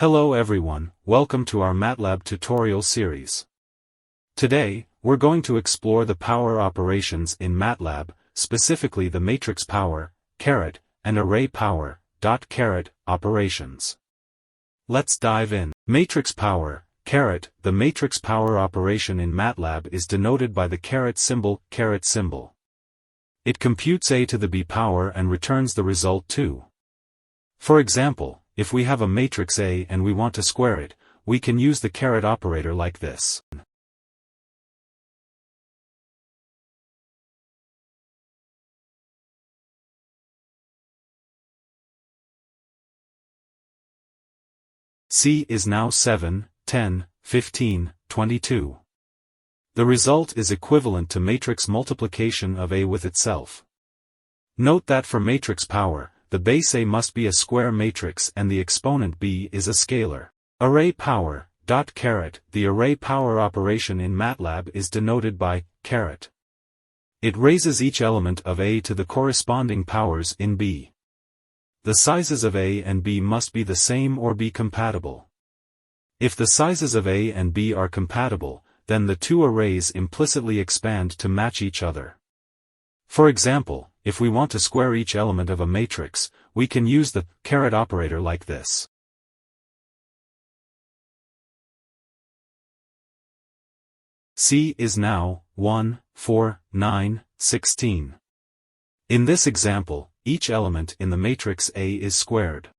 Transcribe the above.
Hello everyone, welcome to our MATLAB tutorial series. Today, we're going to explore the power operations in MATLAB, specifically the matrix power, caret, and array power, caret, operations. Let's dive in. Matrix power, caret. The matrix power operation in MATLAB is denoted by the caret symbol. It computes a to the b power and returns the result 2. For example, if we have a matrix A and we want to square it, we can use the caret operator like this. C is now 7, 10, 15, 22. The result is equivalent to matrix multiplication of A with itself. Note that for matrix power, the base A must be a square matrix and the exponent B is a scalar. Array power, caret. The array power operation in MATLAB is denoted by caret. It raises each element of A to the corresponding powers in B. The sizes of A and B must be the same or be compatible. If the sizes of A and B are compatible, then the two arrays implicitly expand to match each other. For example, if we want to square each element of a matrix, we can use the caret operator like this. C is now 1, 4, 9, 16. In this example, each element in the matrix A is squared.